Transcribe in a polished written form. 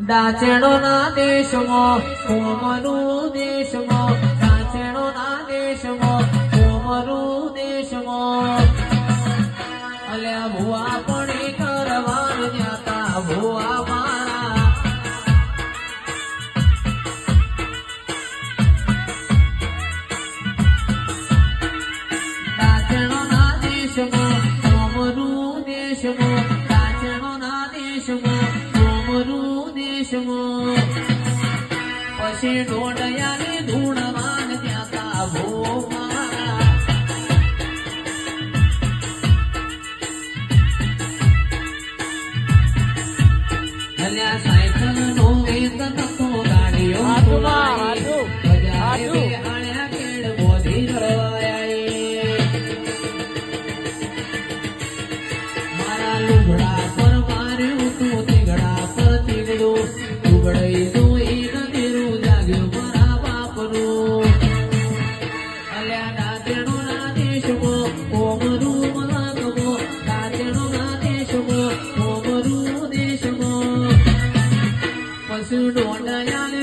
દાચેડો ના દેશમાં કોમરું દેશમાં દાચેડો ના દેશમાં કોમરું દેશમાં અલ્યા ભુવા પણ કરવાર જાતા ભુવા મારા દાચેડો ના દેશમાં કોમરું દેશમાં દાચેડો ના દેશમાં કોમરું દેશમાં પછી ડોડયાની ધૂળવાન ત્યાંતા ભોમારા અલ્યા સાયકલ નો વેત નતો ગાડીઓ બજારે બેહાડ્યા કેડ બોધી રળવાયા મારા લુગડા પર માર્યું તું તીગડા પર તીગડું લુગડઈનું એક તેરું જાગ્યું મારા બાપનું અલ્યા દાંતેડો ના દેશમાં કોમરું મલાકમો દાંતેડો ના દેશમાં કોમરું દેશમાં પશુ ડોડયા